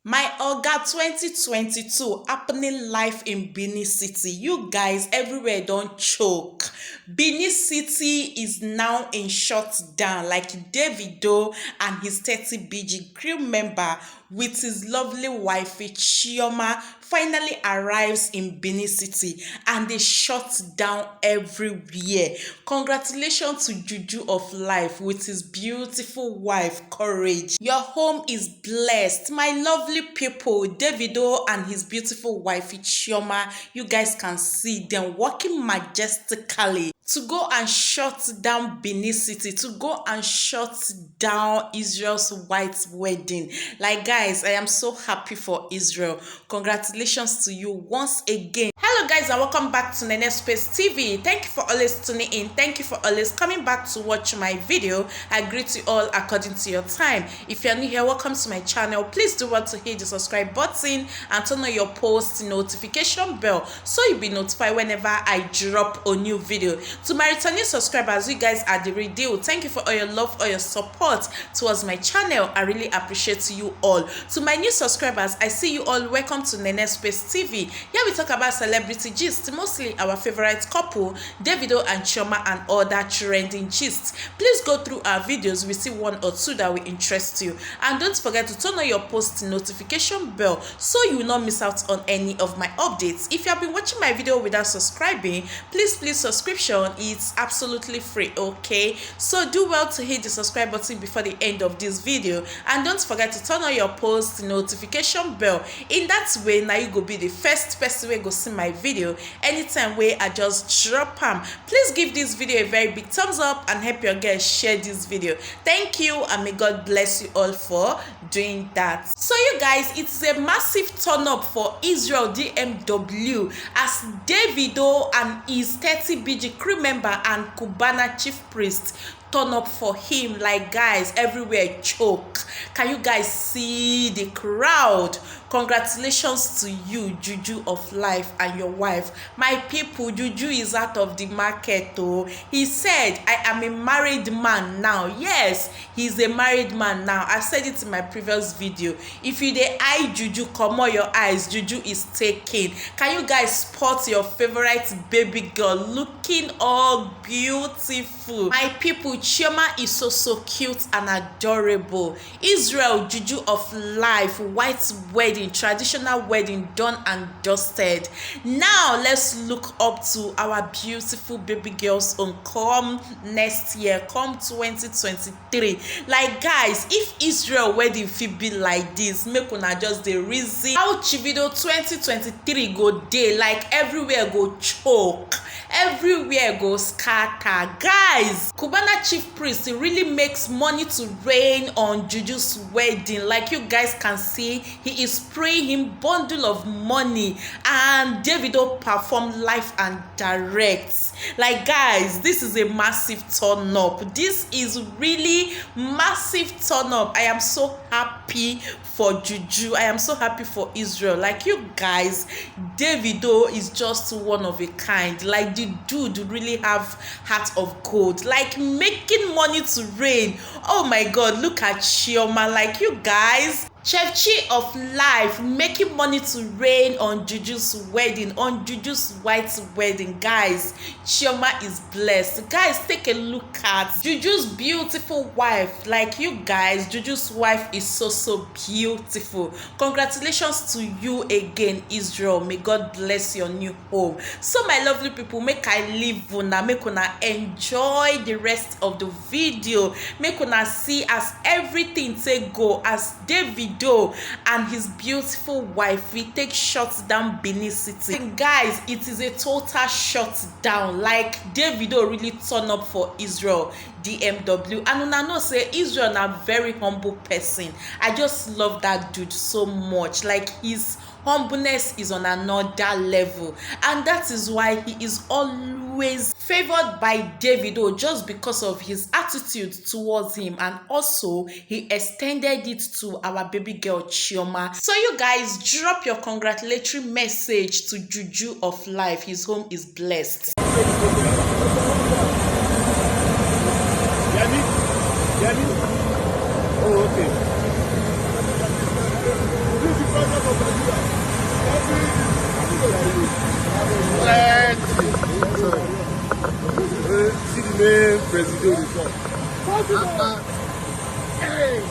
My Oga 2022 happening live in Benin City. You guys everywhere don't choke. Benin City is now in shutdown like Davido and his 30BG crew member with his lovely wifey Chioma finally arrives in Benin City and they shut down everywhere. Congratulations to Juju of Life with his beautiful wife Courage. Your home is blessed. My lovely people, Davido and his beautiful wifey Chioma, you guys can see them walking majestically to go and shut down Benin City, to go and shut down Israel's white wedding. Like, guys, I am so happy for Israel. Congratulations to you once again. Hello guys, and welcome back to Nene Space TV. Thank you for always tuning in. Thank you for always coming back to watch my video. I greet you all according to your time. If you're new here, welcome to my channel. Please do want to hit the subscribe button and turn on your post notification bell so you'll be notified whenever I drop a new video. To my returning subscribers, you guys are the real deal. Thank you for all your love, all your support towards my channel. I really appreciate you all. To my new subscribers, I see you all. Welcome to Nene Space TV. Here we talk about celebrity gist, mostly our favorite couple, Davido and Chioma, and other trending gists. Please go through our videos. We see one or two that will interest you. And don't forget to turn on your post notification bell so you will not miss out on any of my updates. If you have been watching my video without subscribing, please subscription. It's absolutely free, okay? So do well to hit the subscribe button before the end of this video, and don't forget to turn on your post notification bell. In that way, now you go be the first person wey go see my video anytime wey I just drop am. Please give this video a very big thumbs up and help your girl share this video. Thank you, and may God bless you all for doing that. So you guys, it's a massive turn up for Isrealdmw as Davido and his 30BG crew member and Cubana chief priest turn up for him. Like, guys, everywhere choke. Can you guys see the crowd? Congratulations to you, Juju of Life, and your wife. My people, Juju is out of the market. Oh, he said, I am a married man now. Yes, he's a married man now. I said it in my previous video. If you dey eye Juju, come on your eyes. Juju is taken. Can you guys spot your favorite baby girl looking all beautiful? My people, Chioma is so cute and adorable. Israel, Juju of Life, white wedding, traditional wedding done and dusted. Now let's look up to our beautiful baby girls on come next year, come 2023. Like, guys, if Israel wedding fit be like this, make una just the reason how Davido 2023 go dey. Like, everywhere go choke, everywhere go scatter. Guys, Cubana chief priest really makes money to rain on Juju's wedding. Like, you guys can see, he is spraying him bundle of money, and Davido performed live and direct. Like, guys, this is a massive turn up. This is really massive turn up. I am so happy for Juju. I am so happy for Israel. Like, you guys, Davido is just one of a kind. Like, the dude really have heart of gold, like making money to rain. Oh my God, look at Chioma. Like, you guys, Chef Chi of Life making money to rain on Juju's wedding, on Juju's white wedding. Guys, Chioma is blessed. Guys, take a look at Juju's beautiful wife. Like, you guys, Juju's wife is so beautiful. Congratulations to you again, Israel. May God bless your new home. So my lovely people, make I leave una, make una enjoy the rest of the video. Make una see as everything take go, as Davido and his beautiful wife we take shut down Benin City. And guys, it is a total shutdown. Like, Davido really turn up for Isrealdmw, and una know say Israel na very humble person. I just love that dude so much. Like, his humbleness is on another level, and that is why he is always favored by Davido, just because of his attitude towards him, and also he extended it to our baby girl Chioma. So you guys, drop your congratulatory message to Juju of Life. His home is blessed. Oh, okay. Davido before. Hey!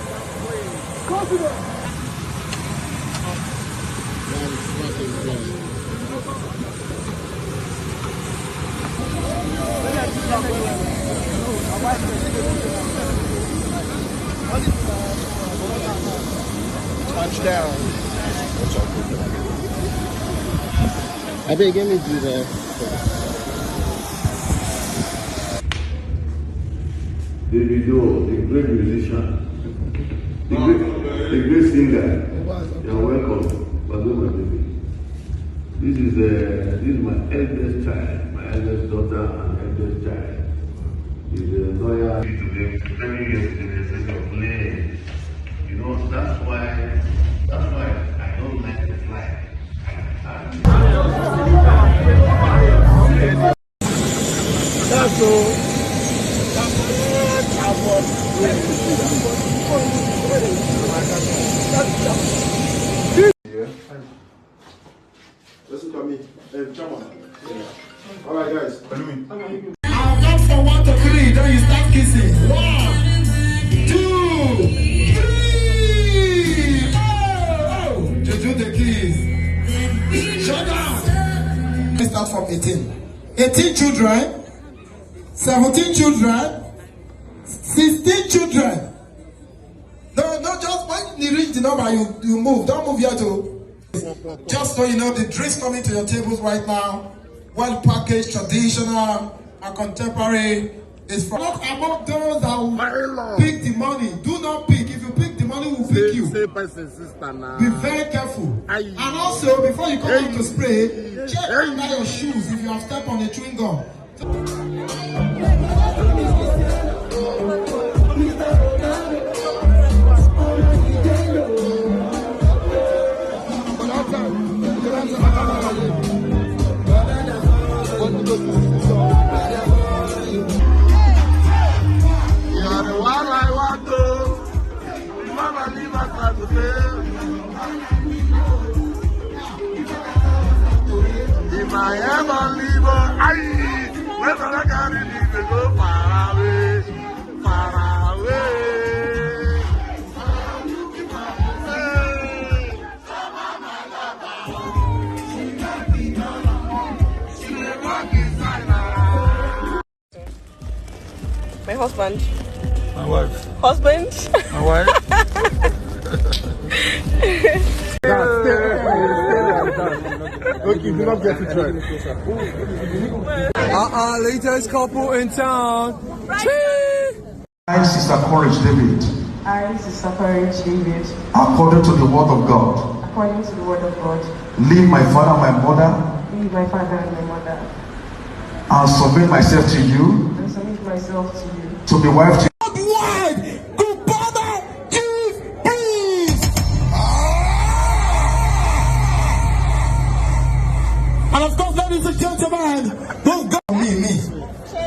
Confident! Touchdown. I beg, let me do that. Davido, a great musician, a great singer. You're welcome. This is my eldest child, my eldest daughter and eldest child. He's a lawyer. Today, 10 years in the city of playing. You know, that's why I don't like to fly. That's all. Listen to me. Hey, Chioma. All right, guys. Follow me. I'll count from 1 to 3. Then you start kissing. 1, 2, 3. Oh! Juju the keys. Shut down. We start from 18. 18 children. 17 children. 16 children. No, just when you reach the number, you move. Don't move here too. Just so you know, the drinks coming to your tables right now, well packaged, traditional and contemporary, is from not among those that will pick the money. Do not pick. If you pick the money, we'll pick you. Be very careful. And also, before you come out to spray, check under your shoes if you have stepped on a chewing gum. If I ever leave her, whether I can leave it, go far away, far away. My husband. My wife. Husband? My wife. Okay, do not get it right. Latest couple in town. I, Sister Courage David. I, Sister Courage David. According to the word of God. According to the word of God. Leave my father, my mother. Leave my father and my mother. And submit myself to you. And submit myself to you. To be wife to And of course, ladies and gentlemen, don't go me.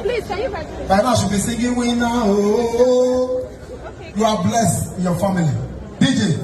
Please, can you write? By now, I should be singing winner. Oh, okay. You are blessed in your family. DJ.